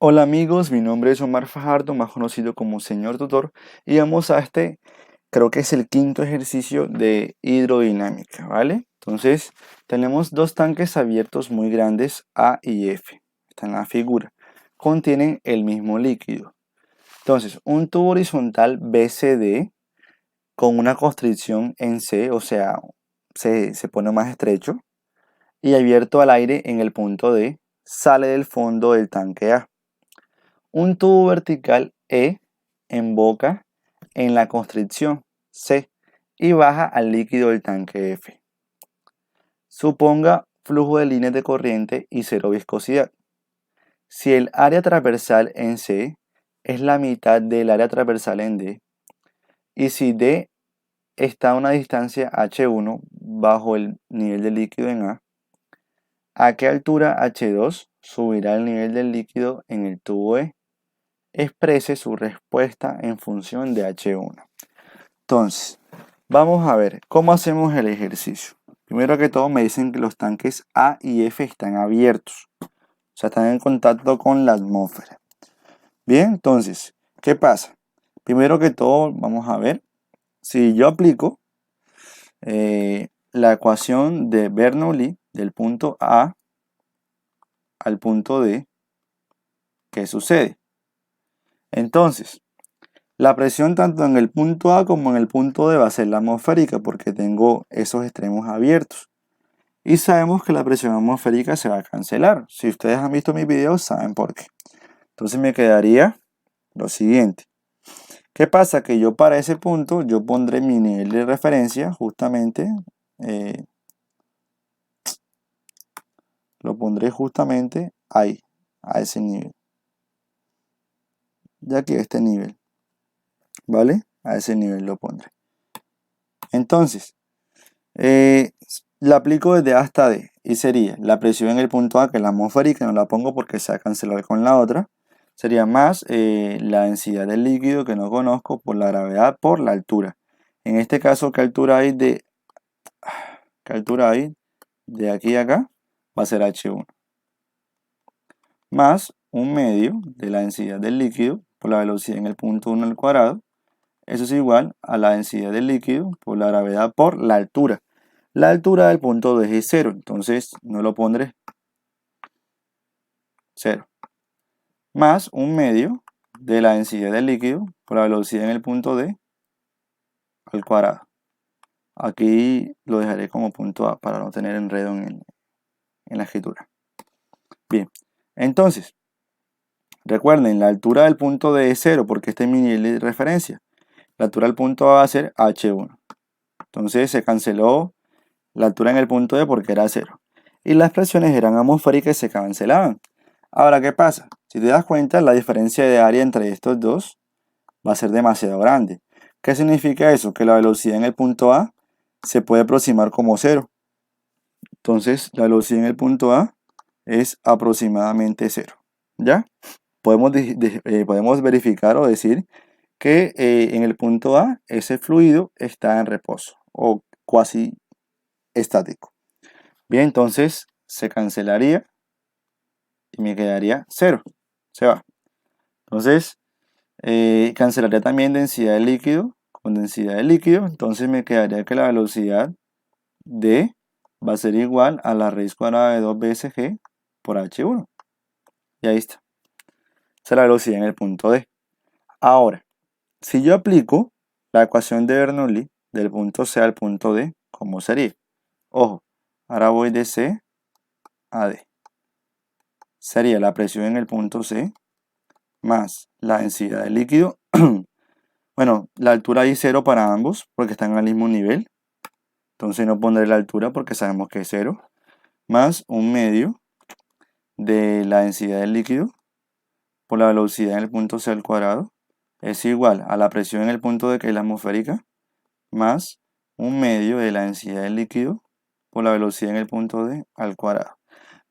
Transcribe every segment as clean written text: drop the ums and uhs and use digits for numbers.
Hola amigos, mi nombre es Omar Fajardo, más conocido como Señor Tutor, y vamos a creo que es el quinto ejercicio de hidrodinámica, ¿vale? Entonces, tenemos dos tanques abiertos muy grandes, A y F, está en la figura, contienen el mismo líquido. Entonces, un tubo horizontal BCD con una constricción en C, o sea, se pone más estrecho, y abierto al aire en el punto D, sale del fondo del tanque A. Un tubo vertical E emboca en la constricción C y baja al líquido del tanque F. Suponga flujo de líneas de corriente y cero viscosidad. Si el área transversal en C es la mitad del área transversal en D, y si D está a una distancia h1 bajo el nivel del líquido en ¿a qué altura h2 subirá el nivel del líquido en el tubo E? Exprese su respuesta en función de h1. Entonces, vamos a ver cómo hacemos el ejercicio. Primero que todo me dicen que los tanques A y F están abiertos, o sea, están en contacto con la atmósfera. Bien, entonces, ¿qué pasa? Primero que todo, vamos a ver, si yo aplico la ecuación de Bernoulli del punto A al punto D, ¿qué sucede? Entonces, la presión tanto en el punto A como en el punto D va a ser la atmosférica porque tengo esos extremos abiertos. Y sabemos que la presión atmosférica se va a cancelar. Si ustedes han visto mis videos, saben por qué. Entonces me quedaría lo siguiente. ¿Qué pasa? Que yo para ese punto, yo pondré mi nivel de referencia, justamente, eh, lo pondré justamente ahí, a ese nivel. Ya que este nivel, ¿vale? A ese nivel lo pondré. Entonces, la aplico desde A hasta D y sería la presión en el punto A, que es la atmosférica, no la pongo porque se va a cancelar con la otra, sería más la densidad del líquido que no conozco por la gravedad por la altura. En este caso, qué altura hay de aquí a acá? Va a ser H1 más un medio de la densidad del líquido por la velocidad en el punto 1 al cuadrado. Eso es igual a la densidad del líquido por la gravedad por la altura. La altura del punto D es 0, entonces no lo pondré. 0. Más un medio de la densidad del líquido por la velocidad en el punto D al cuadrado. Aquí lo dejaré como punto A para no tener enredo en la escritura. Bien, entonces, recuerden, la altura del punto D es 0 porque este es mi nivel de referencia. La altura del punto A va a ser H1. Entonces se canceló la altura en el punto D porque era 0. Y las presiones eran atmosféricas y se cancelaban. Ahora, ¿qué pasa? Si te das cuenta, la diferencia de área entre estos dos va a ser demasiado grande. ¿Qué significa eso? Que la velocidad en el punto A se puede aproximar como 0. Entonces, la velocidad en el punto A es aproximadamente 0. ¿Ya? Podemos verificar o decir que en el punto A ese fluido está en reposo o cuasi estático. Bien, entonces se cancelaría y me quedaría 0. Se va. Entonces, cancelaría también densidad de líquido con densidad de líquido. Entonces me quedaría que la velocidad D va a ser igual a la raíz cuadrada de 2 veces G por H1. Y ahí está. Esa es la velocidad en el punto D. Ahora, si yo aplico la ecuación de Bernoulli del punto C al punto D, ¿cómo sería? Ojo, ahora voy de C a D. Sería la presión en el punto C más la densidad del líquido. Bueno, la altura ahí es 0 para ambos porque están al mismo nivel. Entonces no pondré la altura porque sabemos que es 0. Más un medio de la densidad del líquido por la velocidad en el punto C al cuadrado es igual a la presión en el punto D, que es la atmosférica, más un medio de la densidad del líquido por la velocidad en el punto D al cuadrado.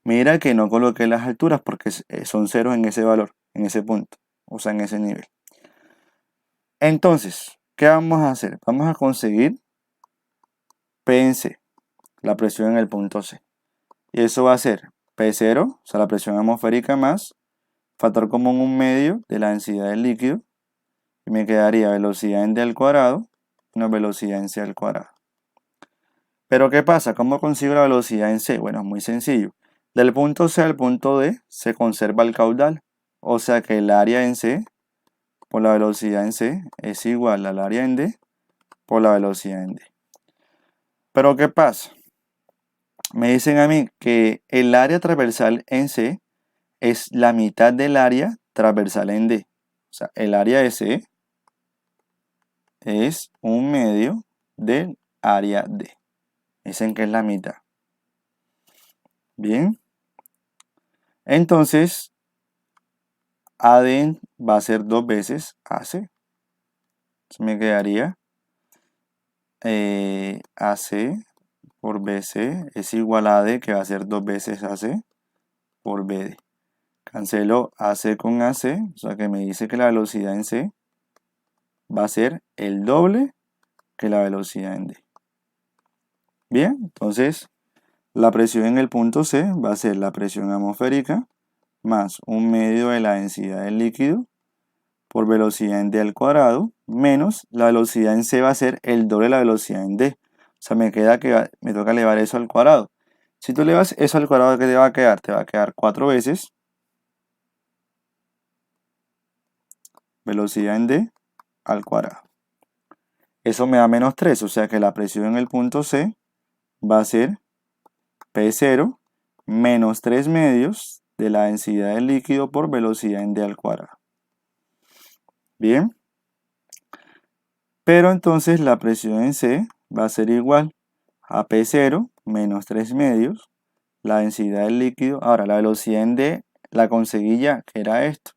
Mira que no coloqué las alturas porque son ceros en ese valor, en ese punto, o sea, en ese nivel. Entonces, ¿qué vamos a hacer? Vamos a conseguir P en C, la presión en el punto C. Y eso va a ser P0, o sea, la presión atmosférica más factor común 1/2 de la densidad del líquido. Y me quedaría velocidad en d al cuadrado menos velocidad en c al cuadrado. Pero ¿qué pasa? ¿Cómo consigo la velocidad en c? Bueno, es muy sencillo. Del punto C al punto D se conserva el caudal. O sea que el área en C por la velocidad en C es igual al área en D por la velocidad en D. Pero ¿qué pasa? Me dicen a mí que el área transversal en C es la mitad del área transversal en D. O sea, el área de C es 1/2 del área D. Dicen que es la mitad. Bien. Entonces, AD va a ser 2 veces AC. Entonces me quedaría AC por BC es igual a AD, que va a ser 2 veces AC por BD. Cancelo AC con AC, o sea que me dice que la velocidad en C va a ser el doble que la velocidad en D. Bien, entonces la presión en el punto C va a ser la presión atmosférica más 1/2 de la densidad del líquido por velocidad en D al cuadrado menos la velocidad en C va a ser el doble de la velocidad en D. O sea, me queda que me toca elevar eso al cuadrado. Si tú elevas eso al cuadrado, ¿qué te va a quedar? Te va a quedar 4 veces velocidad en D al cuadrado. Eso me da menos 3, o sea que la presión en el punto C va a ser P0 menos 3/2 de la densidad del líquido por velocidad en D al cuadrado. Bien. Pero entonces la presión en C va a ser igual a P0 menos 3/2 la densidad del líquido. Ahora la velocidad en D la conseguí ya, que era esto.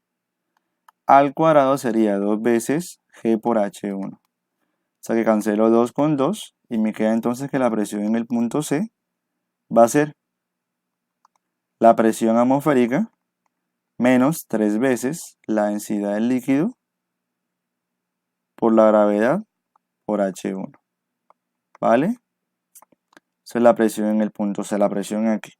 Al cuadrado sería 2 veces G por H1. O sea que cancelo 2 con 2 y me queda entonces que la presión en el punto C va a ser la presión atmosférica menos 3 veces la densidad del líquido por la gravedad por H1. ¿Vale? Esa es la presión en el punto C, la presión aquí.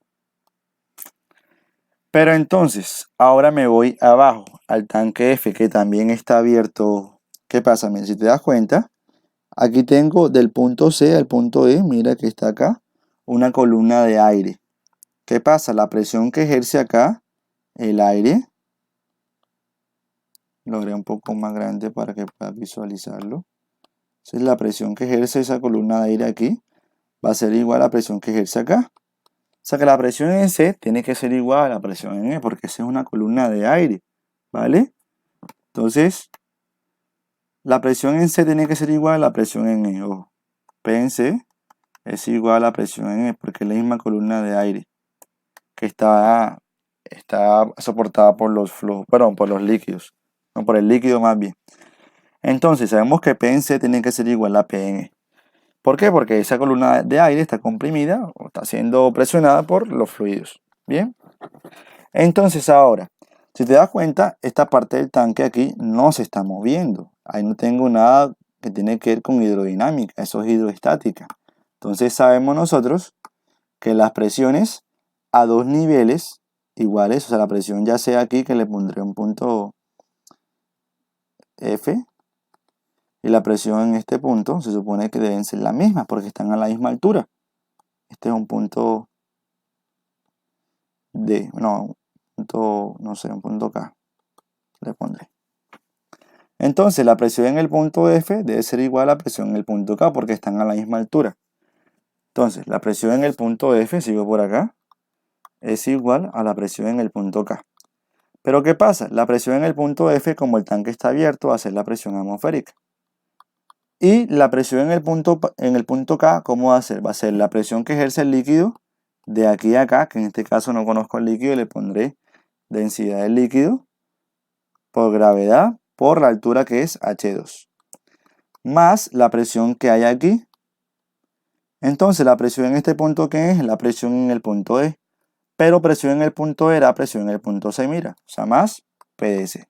Pero entonces, ahora me voy abajo, al tanque F, que también está abierto. ¿Qué pasa? Mira, si te das cuenta, aquí tengo del punto C al punto E, mira que está acá, una columna de aire. ¿Qué pasa? La presión que ejerce acá, el aire, lo haré un poco más grande para que puedas visualizarlo. Esa es la presión que ejerce esa columna de aire aquí, va a ser igual a la presión que ejerce acá. O sea que la presión en C tiene que ser igual a la presión en E, porque esa es una columna de aire, ¿vale? Entonces, la presión en C tiene que ser igual a la presión en E. Ojo, P en C es igual a la presión en E, porque es la misma columna de aire que está soportada por los flujos, perdón, por los líquidos, no, por el líquido más bien. Entonces, sabemos que P en C tiene que ser igual a P en E. ¿Por qué? Porque esa columna de aire está comprimida o está siendo presionada por los fluidos. Bien. Entonces ahora, si te das cuenta, esta parte del tanque aquí no se está moviendo. Ahí no tengo nada que tiene que ver con hidrodinámica, eso es hidroestática. Entonces sabemos nosotros que las presiones a dos niveles iguales, o sea, la presión ya sea aquí, que le pondré un punto F, y la presión en este punto se supone que deben ser las mismas porque están a la misma altura. Este es un punto D, no, no sé, un punto K, le pondré. Entonces la presión en el punto F debe ser igual a la presión en el punto K porque están a la misma altura. Entonces la presión en el punto F, sigo por acá, es igual a la presión en el punto K. Pero ¿qué pasa? La presión en el punto F, como el tanque está abierto, va a ser la presión atmosférica. Y la presión en el punto K, ¿cómo va a ser? Va a ser la presión que ejerce el líquido de aquí a acá, que en este caso no conozco el líquido, le pondré densidad del líquido por gravedad por la altura que es H2. Más la presión que hay aquí. Entonces la presión en este punto, ¿qué es? La presión en el punto E. Pero presión en el punto E era presión en el punto C, mira. O sea, más PDC.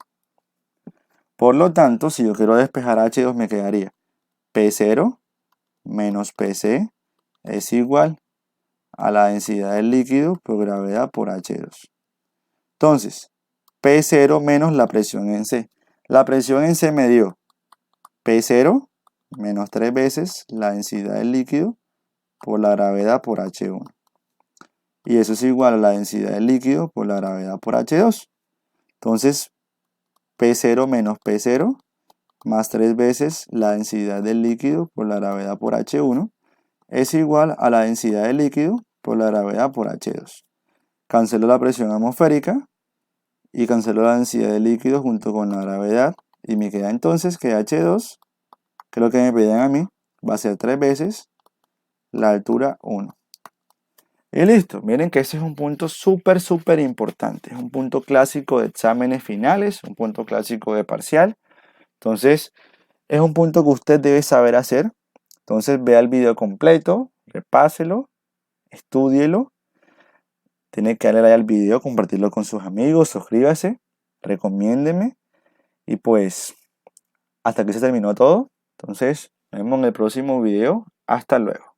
Por lo tanto, si yo quiero despejar H2, me quedaría P0 menos PC es igual a la densidad del líquido por gravedad por H2. Entonces, P0 menos la presión en C. La presión en C me dio P0 menos 3 veces la densidad del líquido por la gravedad por H1. Y eso es igual a la densidad del líquido por la gravedad por H2. Entonces, P0 menos P0 más 3 veces la densidad del líquido por la gravedad por H1 es igual a la densidad del líquido por la gravedad por H2. Cancelo la presión atmosférica y cancelo la densidad del líquido junto con la gravedad y me queda entonces que H2, que es lo que me pedían a mí, va a ser 3 veces la altura 1. Y listo, miren que ese es un punto súper importante, es un punto clásico de exámenes finales, un punto clásico de parcial. Entonces, es un punto que usted debe saber hacer. Entonces, vea el video completo, repáselo, estúdielo. Tiene que darle like al video, compartirlo con sus amigos, suscríbase, recomiéndeme. Y pues, hasta aquí se terminó todo. Entonces, nos vemos en el próximo video. Hasta luego.